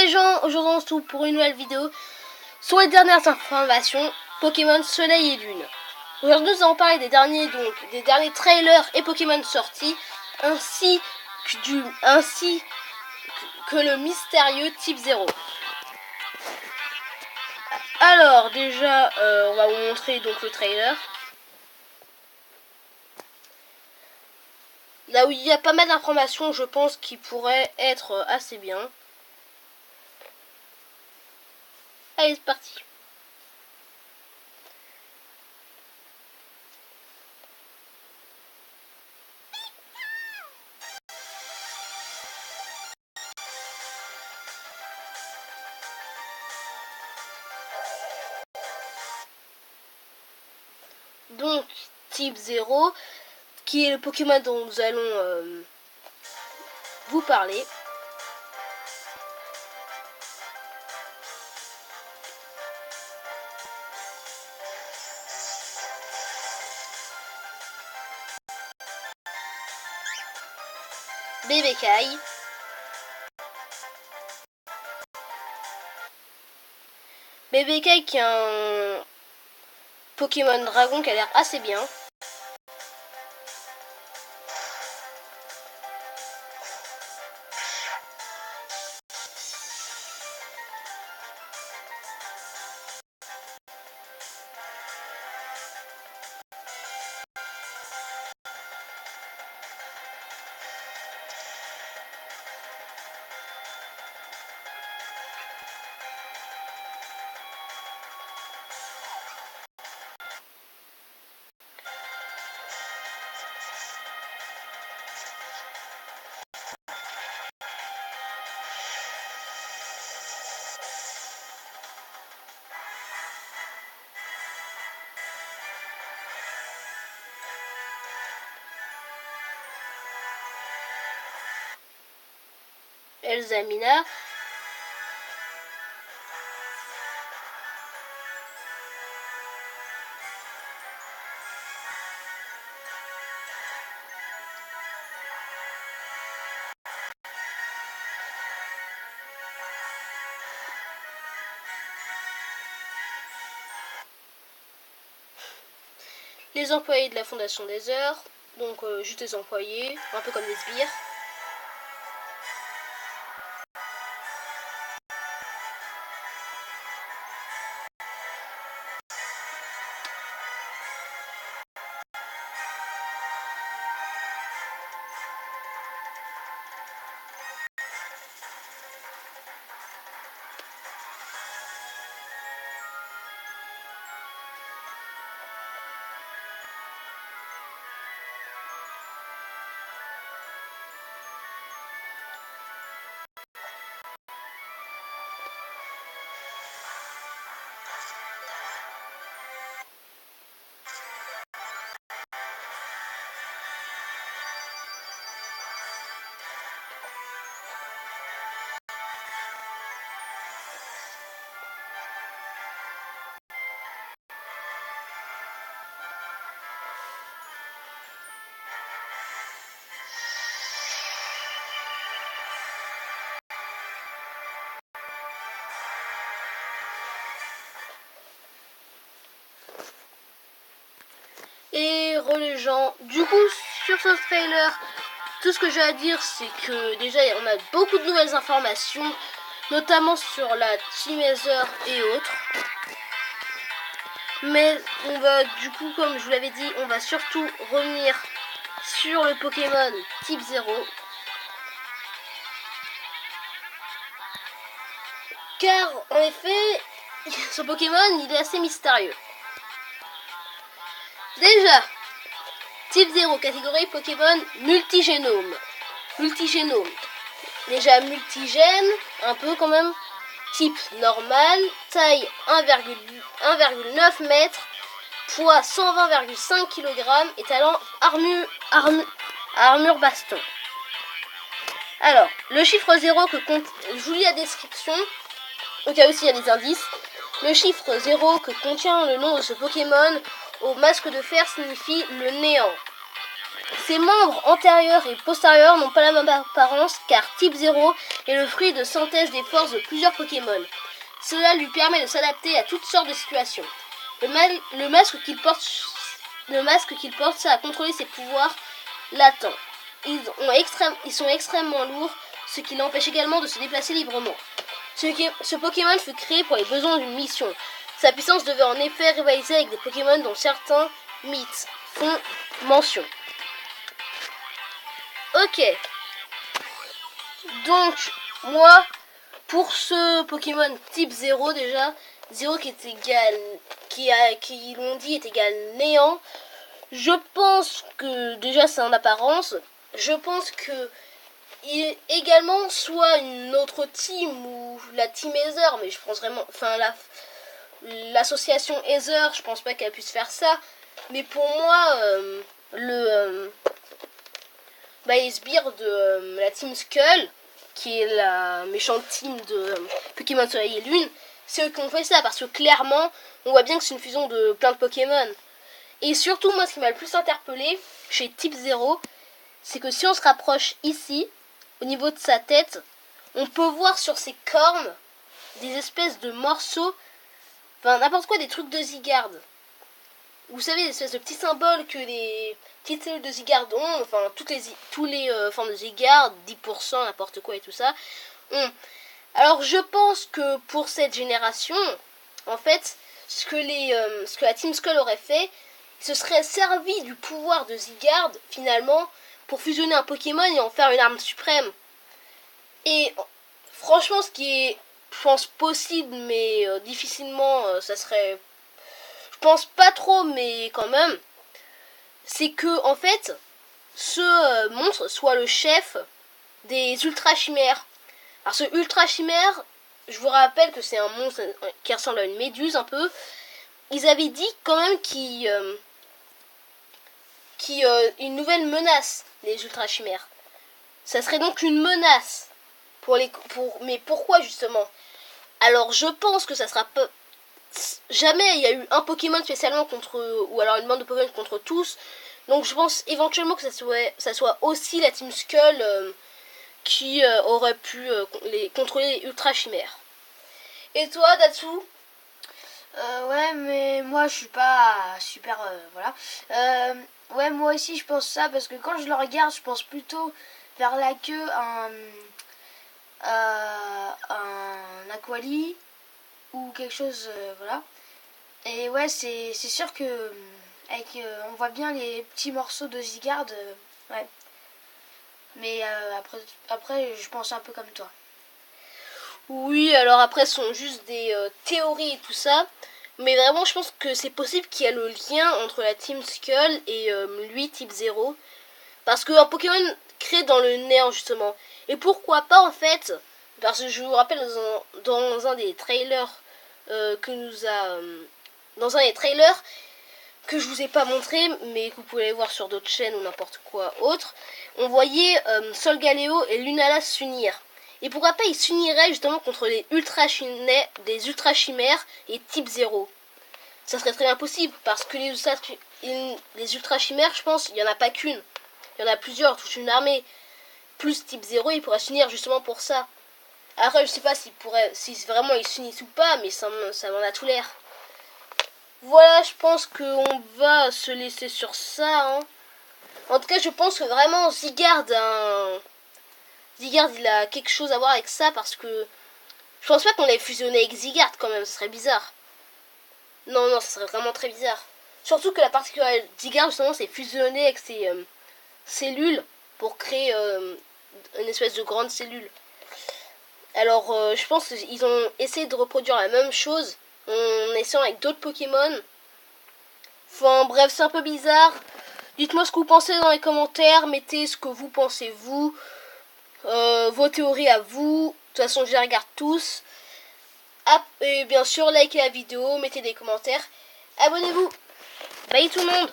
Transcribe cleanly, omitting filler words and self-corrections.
les gens, aujourd'hui on se retrouve pour une nouvelle vidéo sur les dernières informations Pokémon Soleil et Lune. Aujourd'hui nous allons parler des derniers trailers et Pokémon sortis, ainsi que le mystérieux type 0. Alors déjà on va vous montrer donc le trailer. Là où il y a pas mal d'informations, je pense qui pourraient être assez bien. Allez, c'est parti. Donc, type 0, qui est le Pokémon dont nous allons vous parler. Bébécaille. Bébécaille qui est un Pokémon dragon qui a l'air assez bien. Elzamina. Les employés de la Fondation des Heures, donc juste des employés, un peu comme les sbires. Et les gens, du coup sur ce trailer, tout ce que j'ai à dire c'est que déjà on a beaucoup de nouvelles informations, notamment sur la Team Ether et autres. Mais on va du coup, comme je vous l'avais dit, on va surtout revenir sur le Pokémon type 0. Car en effet, ce Pokémon il est assez mystérieux. Déjà, type 0, catégorie Pokémon multigénome. Déjà multigène, un peu quand même. Type normal, taille 1,9 m, poids 120,5 kg et talent armure baston. Alors, le chiffre 0 que compte, je vous lis la description, au cas où il y a des indices. Le chiffre 0 que contient le nom de ce Pokémon au masque de fer signifie le néant. Ses membres antérieurs et postérieurs n'ont pas la même apparence car Type 0 est le fruit de synthèse des forces de plusieurs Pokémon. Cela lui permet de s'adapter à toutes sortes de situations. Le masque qu'il porte sert à contrôler ses pouvoirs latents. Ils sont extrêmement lourds, ce qui l'empêche également de se déplacer librement. Ce Pokémon fut créé pour les besoins d'une mission. Sa puissance devait en effet rivaliser avec des Pokémon dont certains mythes font mention. Ok. Donc, moi, pour ce Pokémon type 0 déjà, 0 qui est égal, qui l'ont dit est égal néant, je pense que déjà c'est en apparence, je pense que il est également soit une autre team ou la team Ether, mais je pense vraiment, enfin l'association Ether, je pense pas qu'elle puisse faire ça, mais pour moi les sbires de la team Skull, qui est la méchante team de Pokémon Soleil et Lune, c'est eux qui ont fait ça, parce que clairement on voit bien que c'est une fusion de plein de Pokémon. Et surtout, moi, ce qui m'a le plus interpellé chez Type 0, c'est que si on se rapproche ici, au niveau de sa tête, on peut voir sur ses cornes des espèces de morceaux, enfin n'importe quoi, des trucs de Zygarde. Vous savez, des espèces de petits symboles que les petites cellules de Zygarde ont, enfin tous les formes de Zygarde, 10%, n'importe quoi et tout ça, ont. Alors je pense que pour cette génération, en fait, ce que la Team Skull aurait fait, se serait servi du pouvoir de Zygarde, finalement, pour fusionner un Pokémon et en faire une arme suprême. Et franchement, ce qui est, je pense, possible, mais difficilement, ça serait... Je pense pas trop, mais quand même, c'est que, en fait, ce monstre soit le chef des Ultra Chimères. Alors ce Ultra Chimère, je vous rappelle que c'est un monstre qui ressemble à une méduse un peu. Ils avaient dit quand même une nouvelle menace, les Ultra Chimères. Ça serait donc une menace mais pourquoi justement? Alors je pense que ça sera pas... Jamais il y a eu un Pokémon spécialement contre, ou alors une bande de Pokémon contre tous. Donc je pense éventuellement que ça soit aussi la Team Skull qui aurait pu contrôler les Ultra Chimères. Et toi, Datsu? Ouais, mais moi je suis pas super. Voilà. Ouais, moi aussi je pense ça parce que quand je le regarde, je pense plutôt vers la queue un Aquali ou quelque chose. Voilà. Et ouais, c'est sûr que on voit bien les petits morceaux de Zygarde. Ouais. Mais après, je pense un peu comme toi. Oui, alors après, ce sont juste des théories et tout ça. Mais vraiment, je pense que c'est possible qu'il y ait le lien entre la Team Skull et lui, Type 0. Parce qu'un Pokémon créé dans le néant, justement. Et pourquoi pas, en fait, parce que je vous rappelle, dans un des trailers dans un des trailers que je vous ai pas montré, mais que vous pouvez voir sur d'autres chaînes ou n'importe quoi autre, on voyait Solgaleo et Lunala s'unir. Et pourquoi pas ils s'uniraient justement contre les Ultra Chimères et Type 0. Ça serait très bien possible, parce que les Ultra Chimères, je pense, il n'y en a pas qu'une. Il y en a plusieurs, toute une armée. Plus Type 0, ils pourraient s'unir justement pour ça. Après, je sais pas si vraiment ils s'unissent ou pas, mais ça m'en a tout l'air. Voilà, je pense qu'on va se laisser sur ça. Hein. En tout cas, je pense que vraiment Zygarde, il a quelque chose à voir avec ça, parce que je pense pas qu'on l'ait fusionné avec Zygarde quand même, ce serait bizarre. Non, ça serait vraiment très bizarre. Surtout que la particularité de Zygarde, justement, c'est fusionner avec ses cellules pour créer une espèce de grande cellule. Alors, je pense qu'ils ont essayé de reproduire la même chose en essayant avec d'autres Pokémon. Enfin, bref, c'est un peu bizarre. Dites-moi ce que vous pensez dans les commentaires. Mettez ce que vous pensez, vous. Vos théories à vous. De toute façon, je les regarde tous. Et bien sûr, likez la vidéo, mettez des commentaires. Abonnez-vous. Bye tout le monde.